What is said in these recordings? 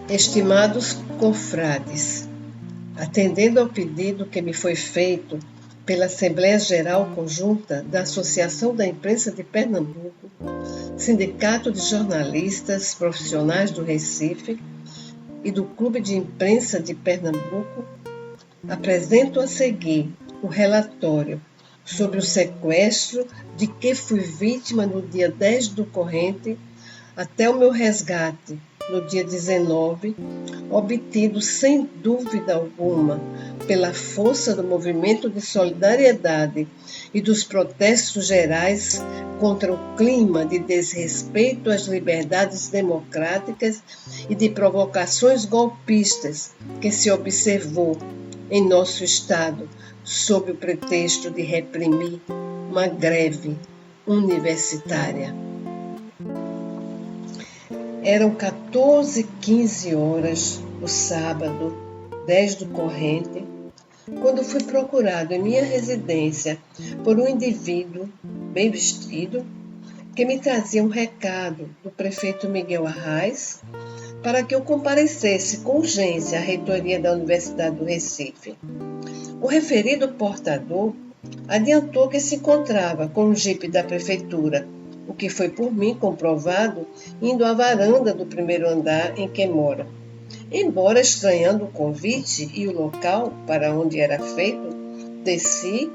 Estimados confrades, atendendo ao pedido que me foi feito pela Assembleia Geral Conjunta da Associação da Imprensa de Pernambuco, Sindicato de Jornalistas Profissionais do Recife e do Clube de Imprensa de Pernambuco, apresento a seguir o relatório sobre o sequestro de que fui vítima no dia 10 do corrente até o meu resgate no dia 19, obtido sem dúvida alguma pela força do movimento de solidariedade e dos protestos gerais contra o clima de desrespeito às liberdades democráticas e de provocações golpistas que se observou em nosso Estado sob o pretexto de reprimir uma greve universitária. Eram 14h15 no sábado, 10 do corrente, quando fui procurado em minha residência por um indivíduo bem vestido que me trazia um recado do prefeito Miguel Arraes para que eu comparecesse com urgência à reitoria da Universidade do Recife. O referido portador adiantou que se encontrava com um jipe da prefeitura, o que foi por mim comprovado indo à varanda do primeiro andar em que mora. Embora estranhando o convite e o local para onde era feito, desci,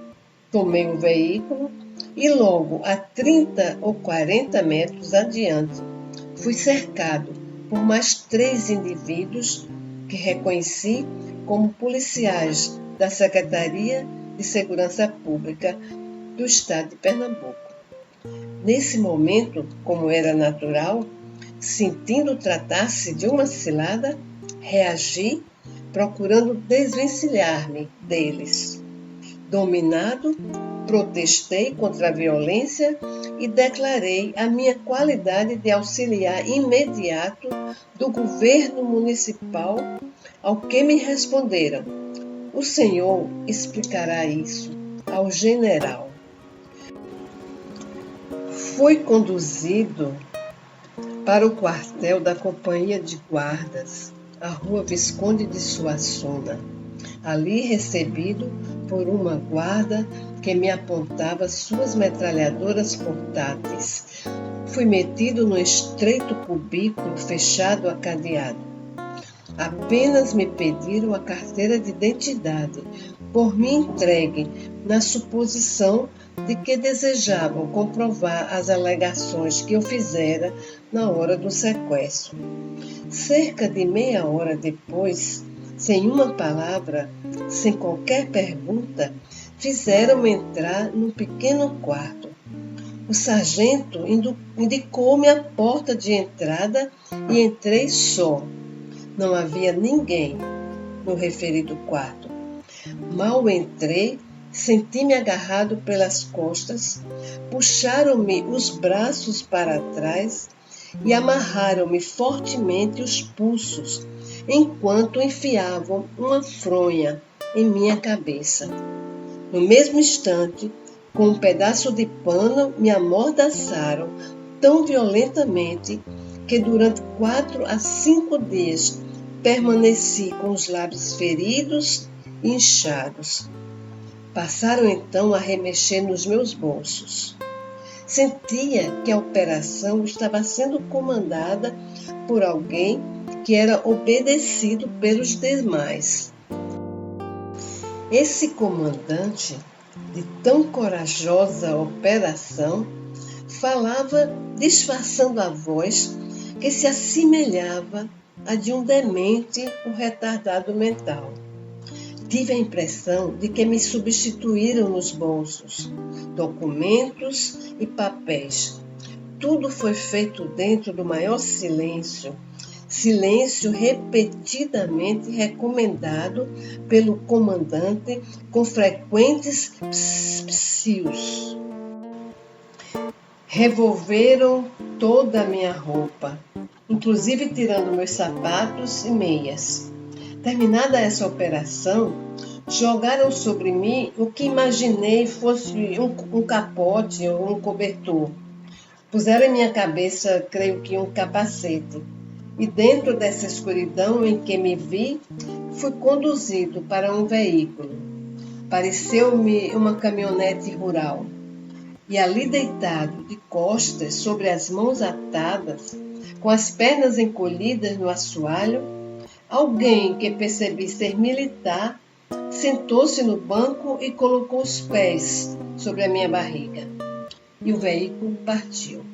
tomei o veículo e logo a 30 ou 40 metros adiante fui cercado por mais 3 indivíduos que reconheci como policiais da Secretaria de Segurança Pública do Estado de Pernambuco. Nesse momento, como era natural, sentindo tratar-se de uma cilada, reagi, procurando desvencilhar-me deles. Dominado, protestei contra a violência e declarei a minha qualidade de auxiliar imediato do governo municipal, ao que me responderam: "O senhor explicará isso ao general." Fui conduzido para o quartel da Companhia de Guardas, a Rua Visconde de Suassuna. Ali recebido por uma guarda que me apontava suas metralhadoras portáteis. Fui metido num estreito cubículo fechado a cadeado. Apenas me pediram a carteira de identidade, por mim entregue, na suposição de que desejavam comprovar as alegações que eu fizera na hora do sequestro. Cerca de meia hora depois, sem uma palavra, sem qualquer pergunta, fizeram-me entrar num pequeno quarto. O sargento indicou-me a porta de entrada e entrei só. Não havia ninguém no referido quarto. Mal entrei, senti-me agarrado pelas costas, puxaram-me os braços para trás e amarraram-me fortemente os pulsos, enquanto enfiavam uma fronha em minha cabeça. No mesmo instante, com um pedaço de pano, me amordaçaram tão violentamente que durante 4 a 5 dias permaneci com os lábios feridos e inchados. Passaram então a remexer nos meus bolsos. Sentia que a operação estava sendo comandada por alguém que era obedecido pelos demais. Esse comandante de tão corajosa operação falava disfarçando a voz que se assemelhava à de um demente ou retardado mental. Tive a impressão de que me substituíram nos bolsos, documentos e papéis. Tudo foi feito dentro do maior silêncio, silêncio repetidamente recomendado pelo comandante com frequentes psius. Revolveram toda a minha roupa, inclusive tirando meus sapatos e meias. Terminada essa operação, jogaram sobre mim o que imaginei fosse um capote ou um cobertor. Puseram em minha cabeça, creio que um capacete. E dentro dessa escuridão em que me vi, fui conduzido para um veículo. Pareceu-me uma caminhonete rural. E ali deitado, de costas, sobre as mãos atadas, com as pernas encolhidas no assoalho, alguém que percebi ser militar sentou-se no banco e colocou os pés sobre a minha barriga. E o veículo partiu.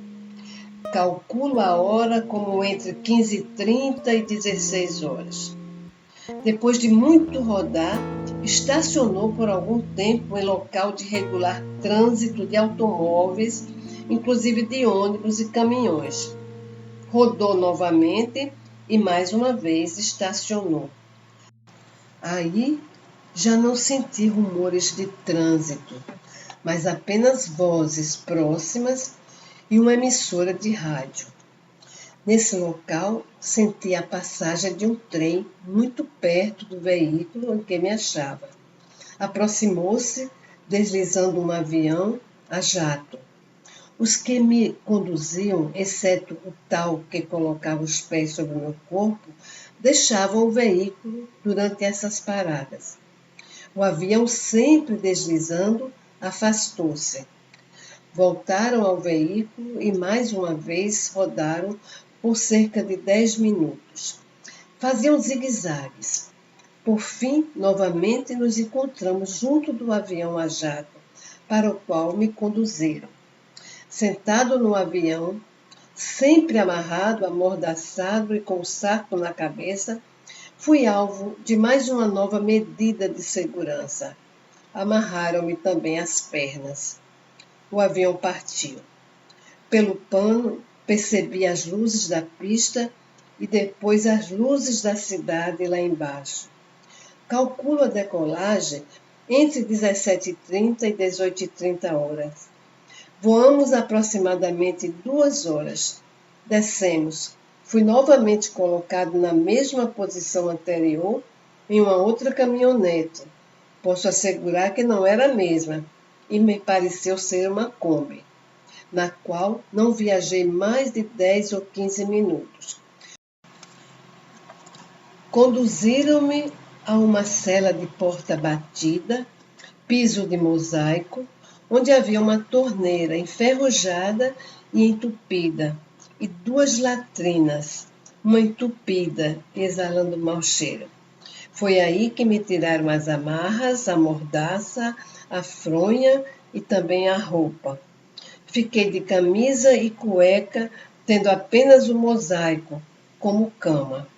Calculo a hora como entre 15h30 e 16 horas. Depois de muito rodar, estacionou por algum tempo em local de regular trânsito de automóveis, inclusive de ônibus e caminhões. Rodou novamente e mais uma vez estacionou. Aí já não senti rumores de trânsito, mas apenas vozes próximas e uma emissora de rádio. Nesse local, senti a passagem de um trem muito perto do veículo em que me achava. Aproximou-se, deslizando um avião a jato. Os que me conduziam, exceto o tal que colocava os pés sobre o meu corpo, deixavam o veículo durante essas paradas. O avião, sempre deslizando, afastou-se. Voltaram ao veículo e mais uma vez rodaram por cerca de 10 minutos. Faziam zigue-zagues. Por fim, novamente nos encontramos junto do avião a jato, para o qual me conduziram. Sentado no avião, sempre amarrado, amordaçado e com o saco na cabeça, fui alvo de mais uma nova medida de segurança. Amarraram-me também as pernas. O avião partiu. Pelo pano, percebi as luzes da pista e depois as luzes da cidade lá embaixo. Calculo a decolagem entre 17h30 e 18h30 horas. Voamos aproximadamente 2 horas. Descemos. Fui novamente colocado na mesma posição anterior em uma outra caminhonete. Posso assegurar que não era a mesma e me pareceu ser uma Kombi, na qual não viajei mais de 10 ou 15 minutos. Conduziram-me a uma cela de porta batida, piso de mosaico, onde havia uma torneira enferrujada e entupida, e 2 latrinas, uma entupida, exalando mau cheiro. Foi aí que me tiraram as amarras, a mordaça, a fronha e também a roupa. Fiquei de camisa e cueca, tendo apenas o mosaico, como cama.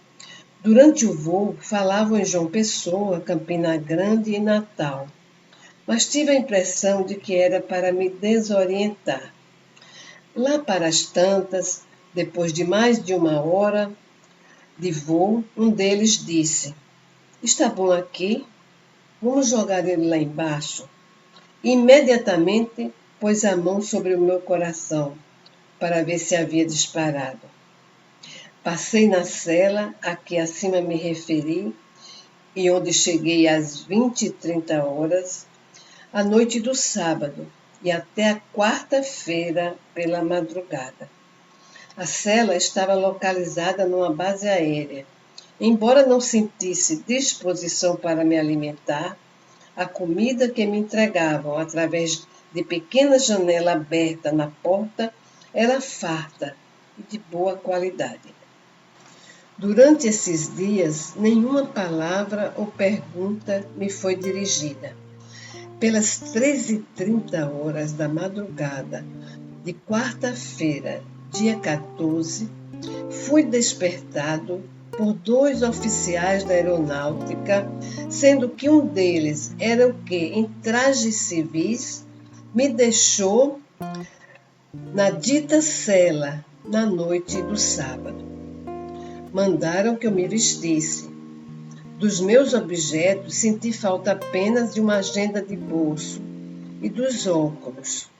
Durante o voo, falavam em João Pessoa, Campina Grande e Natal, mas tive a impressão de que era para me desorientar. Lá para as tantas, depois de mais de 1 hora de voo, um deles disse: "Está bom aqui? Vamos jogar ele lá embaixo." Imediatamente pôs a mão sobre o meu coração para ver se havia disparado. Passei na cela a que acima me referi e onde cheguei às 20h30 horas, à noite do sábado e até a quarta-feira pela madrugada. A cela estava localizada numa base aérea. Embora não sentisse disposição para me alimentar, a comida que me entregavam através de pequena janela aberta na porta era farta e de boa qualidade. Durante esses dias, nenhuma palavra ou pergunta me foi dirigida. Pelas 13h30 horas da madrugada de quarta-feira, dia 14, fui despertado por 2 oficiais da aeronáutica, sendo que um deles era o que, em trajes civis, me deixou na dita cela na noite do sábado. Mandaram que eu me vestisse. Dos meus objetos, senti falta apenas de uma agenda de bolso e dos óculos.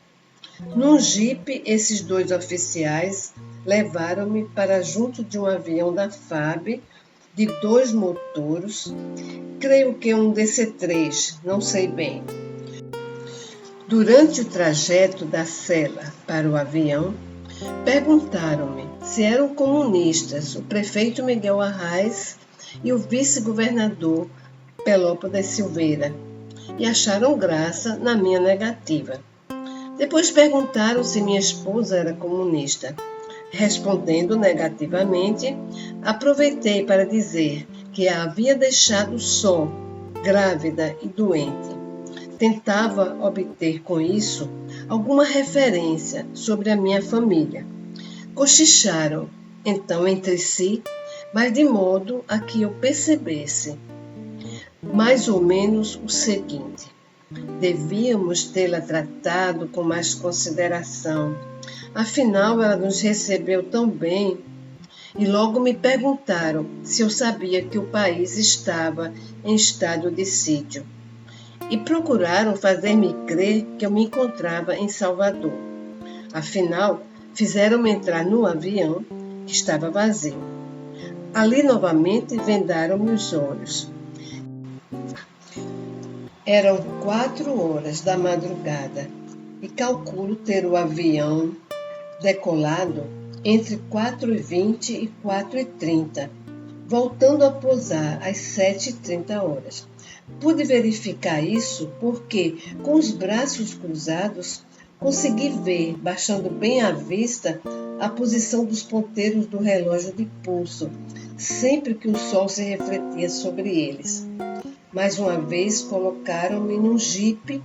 Num jipe, esses 2 oficiais levaram-me para junto de um avião da FAB de 2 motores, creio que um DC-3, não sei bem. Durante o trajeto da cela para o avião, Perguntaram-me se eram comunistas o prefeito Miguel Arraes e o vice-governador Pelópidas Silveira, e acharam graça na minha negativa. Depois perguntaram se minha esposa era comunista. Respondendo negativamente, aproveitei para dizer que a havia deixado só, grávida e doente. Tentava obter com isso alguma referência sobre a minha família. Cochicharam, então, entre si, mas de modo a que eu percebesse mais ou menos o seguinte: devíamos tê-la tratado com mais consideração. Afinal, ela nos recebeu tão bem. E logo me perguntaram se eu sabia que o país estava em estado de sítio. E procuraram fazer-me crer que eu me encontrava em Salvador. Afinal, fizeram-me entrar no avião, que estava vazio. Ali, novamente, vendaram-me os olhos. Eram 4 horas da madrugada e calculo ter o avião decolado entre 4h20 e 4h30, voltando a pousar às 7h30. Pude verificar isso porque, com os braços cruzados, consegui ver, baixando bem a vista, a posição dos ponteiros do relógio de pulso, sempre que o sol se refletia sobre eles. Mais uma vez colocaram-me num jipe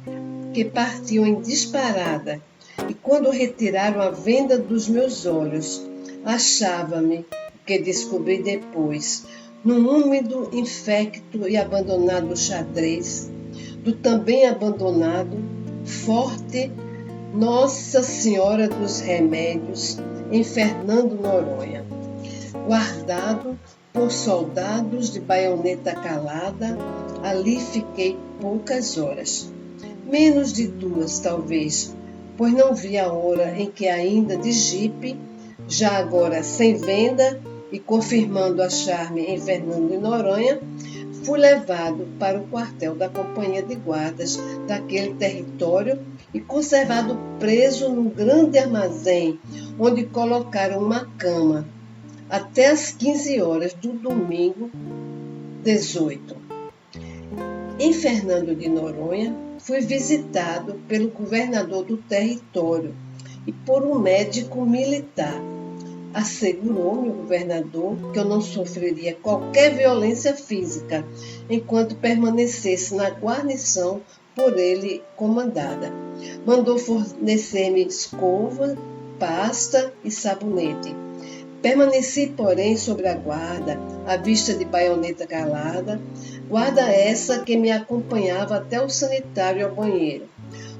que partiu em disparada, e quando retiraram a venda dos meus olhos, achava-me, que descobri depois, num úmido, infecto e abandonado xadrez, do também abandonado, forte Nossa Senhora dos Remédios, em Fernando Noronha, guardado por soldados de baioneta calada. Ali fiquei poucas horas, menos de 2 talvez, pois não vi a hora em que ainda de jipe, já agora sem venda e confirmando achar-me em Fernando de Noronha, fui levado para o quartel da companhia de guardas daquele território e conservado preso num grande armazém, onde colocaram uma cama, até às 15 horas do domingo 18. Em Fernando de Noronha, fui visitado pelo governador do território e por um médico militar. Assegurou-me o governador que eu não sofreria qualquer violência física enquanto permanecesse na guarnição por ele comandada. Mandou fornecer-me escova, pasta e sabonete. Permaneci, porém, sobre a guarda, à vista de baioneta calada, guarda essa que me acompanhava até o sanitário e ao banheiro.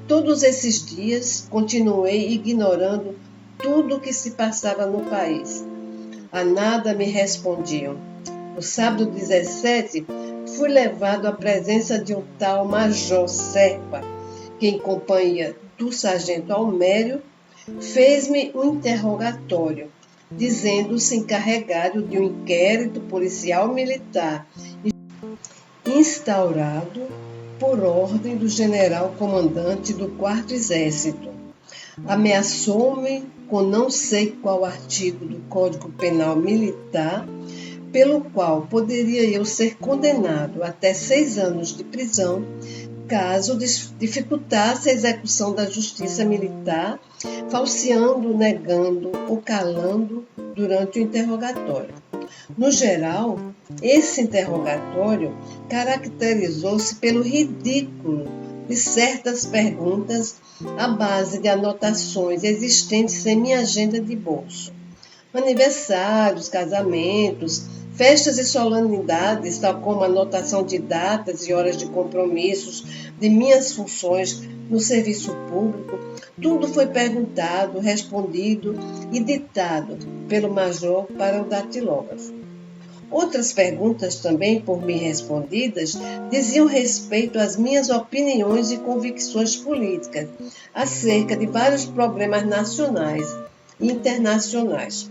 Todos esses dias continuei ignorando tudo o que se passava no país. A nada me respondiam. No sábado 17, fui levado à presença de um tal Major Serpa, que, em companhia do sargento Almério, fez-me um interrogatório, dizendo-se encarregado de um inquérito policial militar instaurado por ordem do general comandante do 4º Exército. Ameaçou-me com não sei qual artigo do Código Penal Militar, pelo qual poderia eu ser condenado até 6 anos de prisão, caso dificultasse a execução da justiça militar, falseando, negando ou calando durante o interrogatório. No geral, esse interrogatório caracterizou-se pelo ridículo de certas perguntas à base de anotações existentes em minha agenda de bolso. Aniversários, casamentos, festas e solenidades, tal como anotação de datas e horas de compromissos de minhas funções no serviço público, tudo foi perguntado, respondido e ditado pelo major para o datilógrafo. Outras perguntas, também por mim respondidas, diziam respeito às minhas opiniões e convicções políticas acerca de vários problemas nacionais e internacionais.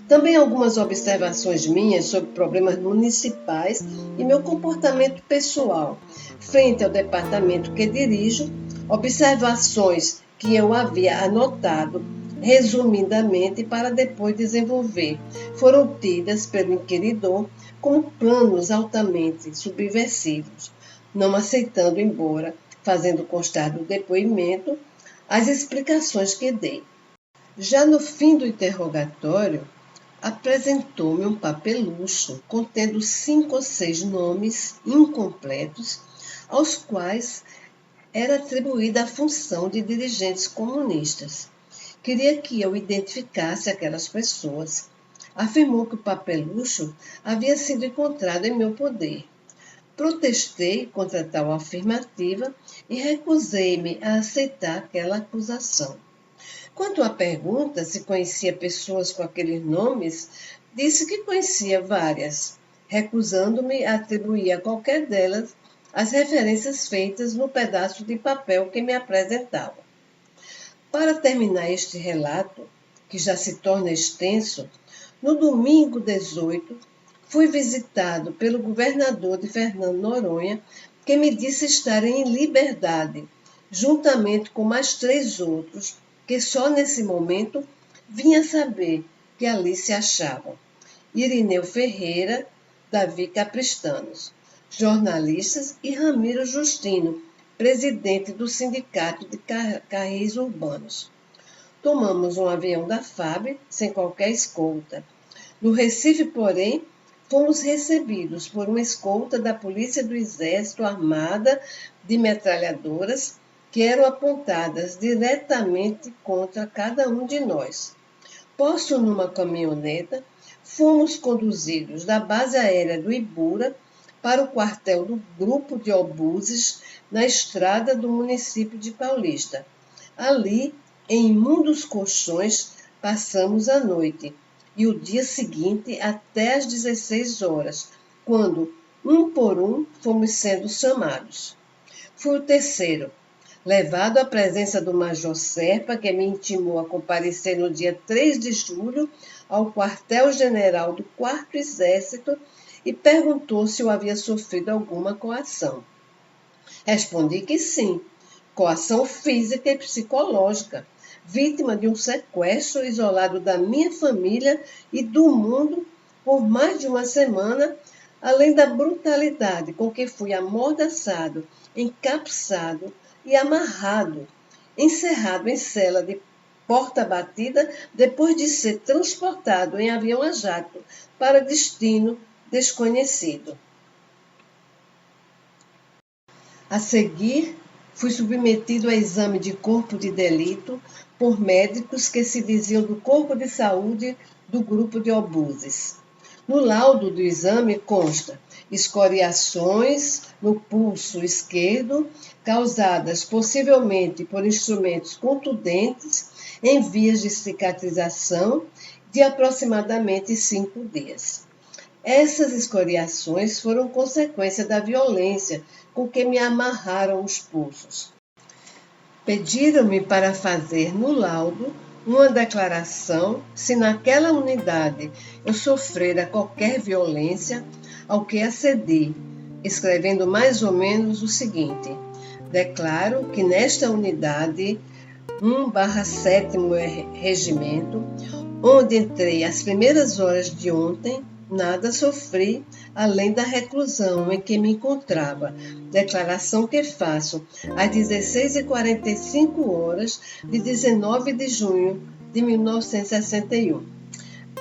Também algumas observações minhas sobre problemas municipais e meu comportamento pessoal frente ao departamento que dirijo, observações que eu havia anotado resumidamente para depois desenvolver, foram tidas pelo inquiridor como planos altamente subversivos, não aceitando, embora fazendo constar do depoimento as explicações que dei. Já no fim do interrogatório, apresentou-me um papelucho contendo 5 ou 6 nomes incompletos, aos quais era atribuída a função de dirigentes comunistas. Queria que eu identificasse aquelas pessoas. Afirmou que o papelucho havia sido encontrado em meu poder. Protestei contra tal afirmativa e recusei-me a aceitar aquela acusação. Quanto à pergunta se conhecia pessoas com aqueles nomes, disse que conhecia várias, recusando-me a atribuir a qualquer delas as referências feitas no pedaço de papel que me apresentava. Para terminar este relato, que já se torna extenso, no domingo 18, fui visitado pelo governador de Fernando Noronha, que me disse estar em liberdade, juntamente com mais 3 outros, que só nesse momento vinha saber que ali se achavam. Irineu Ferreira, Davi Capristanos, jornalistas, e Ramiro Justino, presidente do Sindicato de Carris Urbanos. Tomamos um avião da FAB sem qualquer escolta. No Recife, porém, fomos recebidos por uma escolta da Polícia do Exército armada de metralhadoras que eram apontadas diretamente contra cada um de nós. Posto numa caminhoneta, fomos conduzidos da base aérea do Ibura para o quartel do grupo de obuses na estrada do município de Paulista. Ali, em imundos colchões, passamos a noite e o dia seguinte até às 16 horas, quando, um por um, fomos sendo chamados. Fui o terceiro, levado à presença do Major Serpa, que me intimou a comparecer no dia 3 de julho ao quartel-general do 4º Exército e perguntou se eu havia sofrido alguma coação. Respondi que sim, coação física e psicológica, vítima de um sequestro isolado da minha família e do mundo por mais de uma semana, além da brutalidade com que fui amordaçado, encapsado e amarrado, encerrado em cela de porta batida, depois de ser transportado em avião a jato para destino desconhecido. A seguir, fui submetido a exame de corpo de delito por médicos que se diziam do corpo de saúde do grupo de obuses. No laudo do exame consta escoriações no pulso esquerdo, causadas possivelmente por instrumentos contundentes em vias de cicatrização de aproximadamente 5 dias. Essas escoriações foram consequência da violência com que me amarraram os pulsos. Pediram-me para fazer no laudo uma declaração se naquela unidade eu sofrera qualquer violência, ao que acedi, escrevendo mais ou menos o seguinte: declaro que nesta unidade 1/7º Regimento, onde entrei às primeiras horas de ontem, nada sofri além da reclusão em que me encontrava, declaração que faço às 16h45 de 19 de junho de 1961.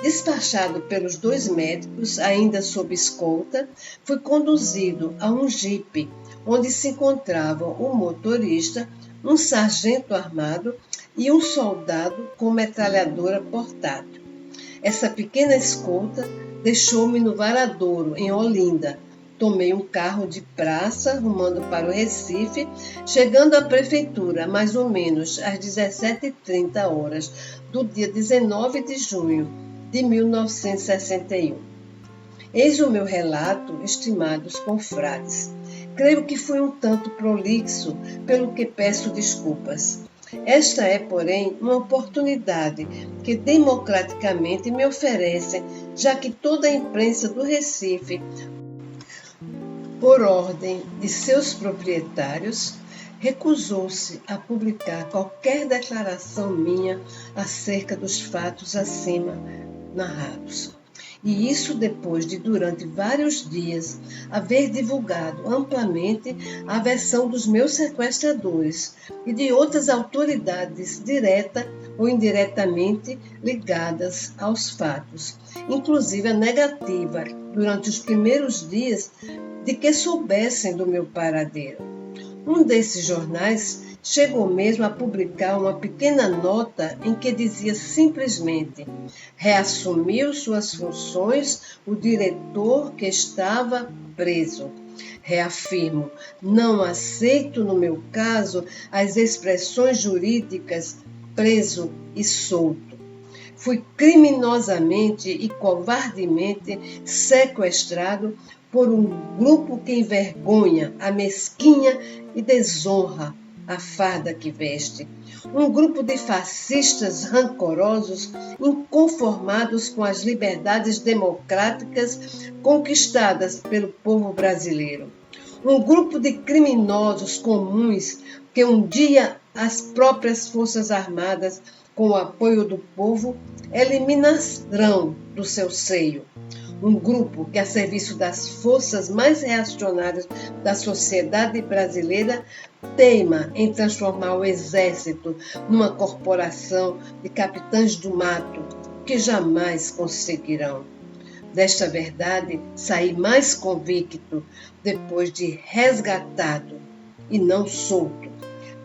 Despachado pelos 2 médicos, ainda sob escolta, fui conduzido a um jipe, onde se encontravam o motorista, um sargento armado e um soldado com metralhadora portátil. Essa pequena escolta deixou-me no Varadouro, em Olinda. Tomei um carro de praça, rumando para o Recife, chegando à prefeitura mais ou menos às 17h30 do dia 19 de junho de 1961. Eis o meu relato, estimados confrades. Creio que fui um tanto prolixo, pelo que peço desculpas. Esta é, porém, uma oportunidade que democraticamente me oferecem, já que toda a imprensa do Recife, por ordem de seus proprietários, recusou-se a publicar qualquer declaração minha acerca dos fatos acima narrados. E isso depois de, durante vários dias, haver divulgado amplamente a versão dos meus sequestradores e de outras autoridades direta ou indiretamente ligadas aos fatos, inclusive a negativa, durante os primeiros dias, de que soubessem do meu paradeiro. Um desses jornais chegou mesmo a publicar uma pequena nota em que dizia simplesmente: reassumiu suas funções o diretor que estava preso. Reafirmo, não aceito no meu caso as expressões jurídicas preso e solto. Fui criminosamente e covardemente sequestrado por um grupo que envergonha, amesquinha e desonra a farda que veste. Um grupo de fascistas rancorosos, inconformados com as liberdades democráticas conquistadas pelo povo brasileiro. Um grupo de criminosos comuns que um dia as próprias Forças Armadas, com o apoio do povo, eliminarão do seu seio. Um grupo que, a serviço das forças mais reacionárias da sociedade brasileira, teima em transformar o Exército numa corporação de capitães do mato, que jamais conseguirão. Desta verdade, saí mais convicto depois de resgatado e não solto,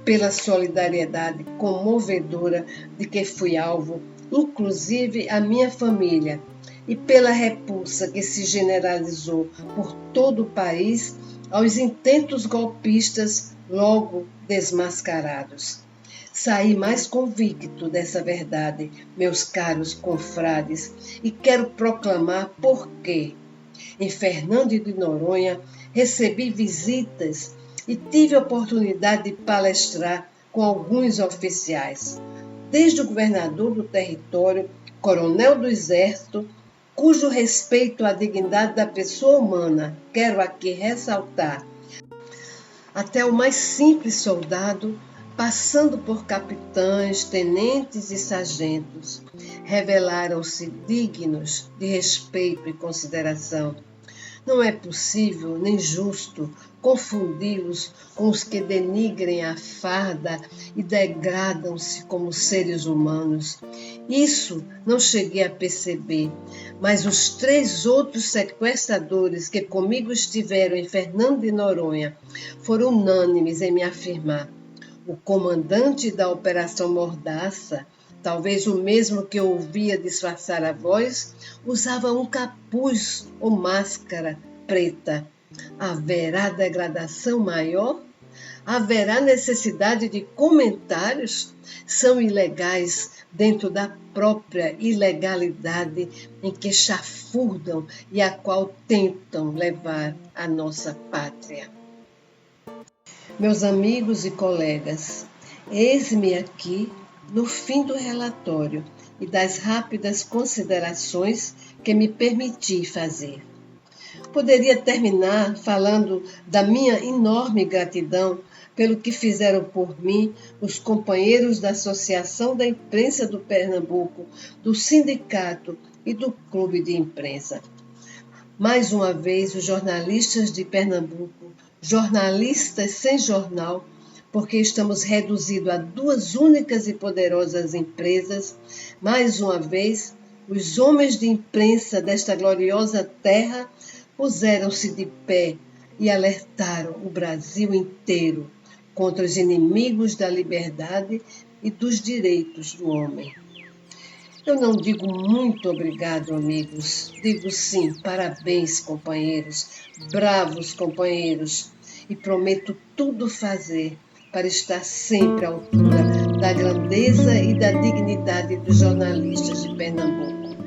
pela solidariedade comovedora de que fui alvo, inclusive a minha família, e pela repulsa que se generalizou por todo o país aos intentos golpistas logo desmascarados. Saí mais convicto dessa verdade, meus caros confrades, e quero proclamar por quê. Em Fernando de Noronha, recebi visitas e tive a oportunidade de palestrar com alguns oficiais, desde o governador do território, coronel do Exército, cujo respeito à dignidade da pessoa humana quero aqui ressaltar, até o mais simples soldado, passando por capitães, tenentes e sargentos, revelaram-se dignos de respeito e consideração. Não é possível nem justo confundi-los com os que denigrem a farda e degradam-se como seres humanos. Isso não cheguei a perceber, mas os 3 outros sequestradores que comigo estiveram em Fernando de Noronha foram unânimes em me afirmar. O comandante da Operação Mordaça, talvez o mesmo que eu ouvia disfarçar a voz, usava um capuz ou máscara preta. Haverá degradação maior? Haverá necessidade de comentários? São ilegais dentro da própria ilegalidade em que chafurdam e a qual tentam levar a nossa pátria. Meus amigos e colegas, eis-me aqui no fim do relatório e das rápidas considerações que me permiti fazer. Poderia terminar falando da minha enorme gratidão pelo que fizeram por mim os companheiros da Associação da Imprensa do Pernambuco, do Sindicato e do Clube de Imprensa. Mais uma vez, os jornalistas de Pernambuco, jornalistas sem jornal, porque estamos reduzidos a 2 únicas e poderosas empresas, mais uma vez, os homens de imprensa desta gloriosa terra puseram-se de pé e alertaram o Brasil inteiro contra os inimigos da liberdade e dos direitos do homem. Eu não digo muito obrigado, amigos. Digo sim, parabéns, companheiros, bravos companheiros, e prometo tudo fazer para estar sempre à altura da grandeza e da dignidade dos jornalistas de Pernambuco.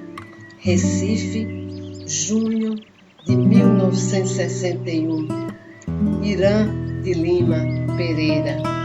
Recife, junho de 1961. Irã de Lima Pereira.